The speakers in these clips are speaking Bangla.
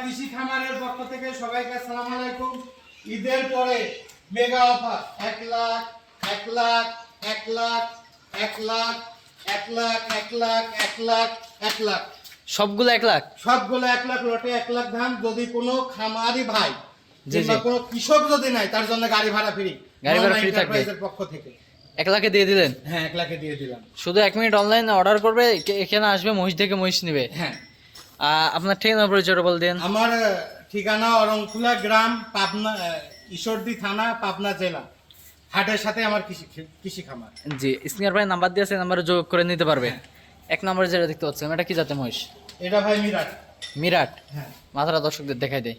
কৃষি খামারের পক্ষ থেকে সবাইকে আসসালামু আলাইকুম। ঈদের পরে মেগা অফার 1 লাখ 1 লাখ 1 লাখ 1 লাখ 1 লাখ 1 লাখ 1 লাখ 1 লাখ সবগুলো 1 লাখ, সবগুলো 1 লাখ লটে 1 লাখ ধান। যদি কোনো খামারি ভাই জি, কিংবা জি। কোনো কৃষক যদি নাই তার জন্য গাড়ি ভাড়া ফ্রি, গাড়ি ভাড়া free থাকবে। এর পক্ষ থেকে 1 লাখে দিয়ে দিলেন। হ্যাঁ 1 লাখে দিয়ে দিলাম। শুধু 1 মিনিট অনলাইনে অর্ডার করবে, এখানে আসবে, মহিষ থেকে মহিষ নেবে। হ্যাঁ, আপনার ঠিকানা পরিচয়টা বলে দেন। আমার ঠিকানা অরংখোলা গ্রাম, পাবনা, ঈশ্বরদী থানা, পাবনা জেলা। হাটের সাথে আমার কৃষি খামার। জি, স্ক্রিনের ভাই নাম্বার দিয়ে আছে, নাম্বারে যোগ করে নিতে পারবে। 1 নম্বরে যেটা দেখতে পাচ্ছেন, এটা কি জাতের মহিষ? এটা ভাই মিরাট। মিরাট। হ্যাঁ, মাথাটা দর্শকদের দেখাই দেয়।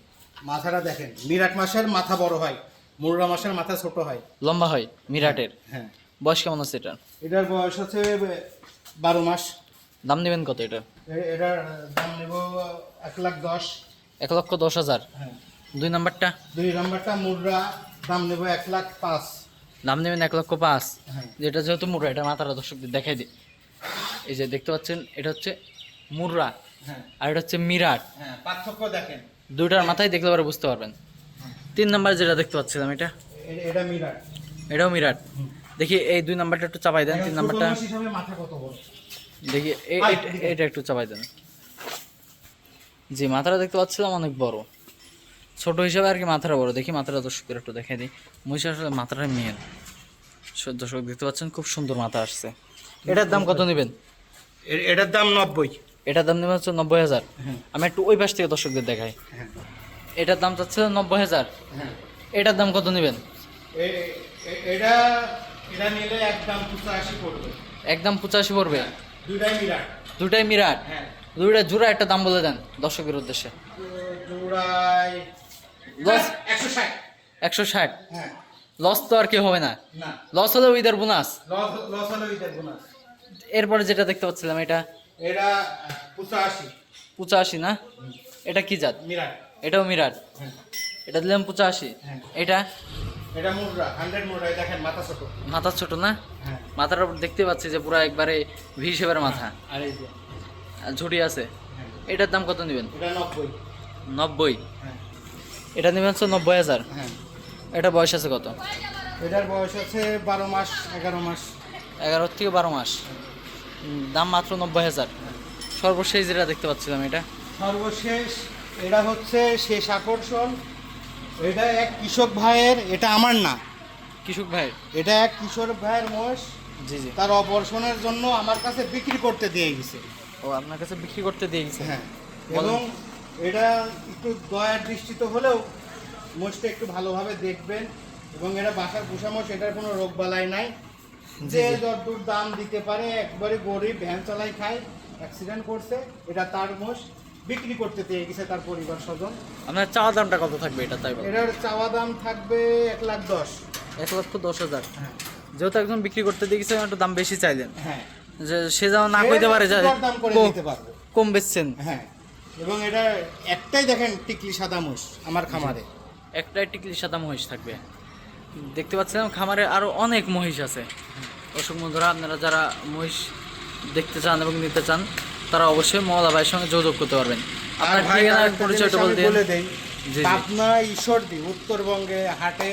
মাথাটা দেখেন, মিরাট মাসের মাথা বড় হয়, মুররা মাসের মাথা ছোট হয়, লম্বা হয় মিরাটের। হ্যাঁ। বয়স কেমন আছে এটা? এটার বয়স হচ্ছে 12 মাস। দাম নেবেন কত এটা? এটার দাম নেব 1,10,000। 1,10,000। হ্যাঁ। 2 নাম্বারটা? 2 নম্বরটা মুররা, দাম নেব 1,05,000। দাম নেবেন 1,05,000। হ্যাঁ। যেটা যেহেতু মুররা, এটা মাথাটা দর্শকদের দেখাই দিই। এই যে দেখতে পাচ্ছেন, এটা হচ্ছে মুররা হ্যাঁ, আর এটা হচ্ছে মিরাট। হ্যাঁ, পার্থক্য দেখেন। দুইটার মাথায় দেখলে পরে বুঝতে পারবেন। 3 নাম্বার যেটা দেখতে পাচ্ছিলাম, এটা এটা মিরাট। এটাও মিরাট। দেখি এই 2 নাম্বারটা একটু চাপাই দেন। 3 নাম্বারটা ছোট মাস হিসাবে মাথা কত বড়? দেখি, এটা একটু চাপাই দেন। জি, মাথাটা দেখতে পাচ্ছিলাম অনেক বড়, ছোট হিসাবে আর কি মাথাটা বড়। দেখি মাথাটা দর্শকের একটু দেখাই দিই। মহিষ আসলে মাথাটা মেন। দর্শক দেখতে পাচ্ছেন, খুব সুন্দর মাথা আসছে। এটার দাম কত নেবেন? এটার দাম 90। এটার দাম নেবেন হচ্ছে 90,000। হ্যাঁ। আমি একটু ওই পাশ থেকে দর্শকদের দেখাই। হ্যাঁ, এটার দাম চাচ্ছে 90,000। হ্যাঁ। এটার দাম কত নেবেন? এটা এটা নিলে একদম 85 পড়বে। একদম 85 পড়বে। দুইটাই মিরাট। দুটাই মিরাট। হ্যাঁ, দুইটা জোড়া একটা দাম বলে দেন দর্শকের উদ্দেশ্যে। জোড়াই লস 160। 160। হ্যাঁ, লস তো আর কি হবে না। না, লস হলেও ঈদের বোনাস। লস হলো এটার বোনাস। এরপরে যেটা দেখতে পাচ্ছিলাম, এটা এটা 85। 85 না? এটা কি জাত? মিরাট। এটাও মিরাট। হ্যাঁ, এটা দিলাম 85। হ্যাঁ। এটা এটা মুররা 100 মুররা। দেখেন মাথা ছোট। মাথা ছোট না? হ্যাঁ, মাথার উপর দেখতে পাচ্ছি যে পুরো একবারে ভি শেপের মাথা, আর এই যে আর ঝুটি আছে। হ্যাঁ, এটার দাম কত নেবেন? এটা 90। 90। হ্যাঁ, এটা নেবেন হচ্ছে 90,000। হ্যাঁ। এটা বয়স আছে কত? এটার বয়স আছে 12 মাস 11 মাস। 11 থেকে 12 মাস। দাম মাত্র 90,000। সর্বশেষ যেটা দেখতে পাচ্ছিলাম, এটা সর্বশেষ এটা হচ্ছে শেষ আকর্ষণ। এটা এক কৃষক ভাইয়ের, এটা আমার না, কৃষক ভাই। এটা এক কৃষক ভাইয়ের মোষ। জি, জি। তার অপারেশনের জন্য আমার কাছে বিক্রি করতে দিয়ে গেছে। ও আপনার কাছে বিক্রি করতে দিয়ে গেছে? হ্যাঁ, বলেন। এবং এটা একটু দয়ার দৃষ্টিতে হলেও মোষটা একটু ভালোভাবে দেখবেন। এবং এটা বাসার পোষা মোষ, এটার কোনো রোগ বালাই নাই। যে যতদূর দাম দিতে পারে, একবারে গরিব, ভ্যান চালাই খায়, অ্যাক্সিডেন্ট করছে, এটা তার মোষ বিক্রি করতে দিয়ে গেছে তার পরিবার স্বজন। আপনার চাওয়া দামটা কত থাকবে এটা, তাই বলেন? এটার চাওয়া দাম থাকবে 1,10,000। 1,10,000। হ্যাঁ, যেহেতু একজন বিক্রি করতে দিয়ে গেছে, একটু দাম বেশি চাইলেন, হ্যাঁ, যে সে যেন না কইতে পারে যে দাম করে দিতে পারবে। কম বেচছেন। হ্যাঁ, এবং এটা একটাই দেখেন টিকলি সাদা মোষ আমার খামারে। একটাই টিকলি সাদা মহিষ থাকবে। দেখতে পাচ্ছিলাম খামারে আরো অনেক মহিষ আছে। দর্শক বন্ধুরা, আপনারা যারা মহিষ দেখতে চান এবং নিতে চান, তারা অবশ্যই মওলা ভাইয়ের সঙ্গে যোগাযোগ করতে পারবেন। আপনার ভাই, ঠিকানার আরেকটা পরিচয়টা জিনিস আমি বলতে বলে দেই, জি, জি। পাবনা ঈশ্বরদী উত্তরবঙ্গে হাটে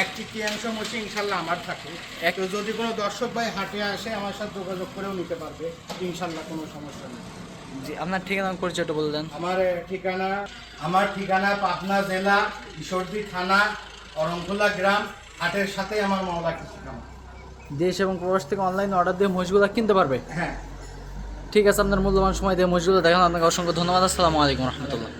1/3 মোষ ইনশাল্লাহ আমার থাকে। তো যদি কোনো দর্শক ভাই হাটে আসে, আমার সাথে যোগাযোগ করেও নিতে পারবে ইনশাল্লাহ, কোনো সমস্যা নেই। জি, আপনার ঠিকানার পরিচয়টা বলে দেন। আমার ঠিকানা পাবনা জেলা, ঈশ্বরদী থানা, অরংখোলা গ্রাম। হাটের সাথে আমার মাওলা কৃষি খামার। দেশ এবং প্রবাস থেকে অনলাইনে অর্ডার দিয়ে মহিষগুলো কিনতে পারবে। হ্যাঁ। ঠিক আছে, আপনার মূল্যবান সময় দিয়ে মহিষগুলো দেখান, আপনাকে অসংখ্য ধন্যবাদ। আসসালামু আলাইকুম রহমতুল্লাহ।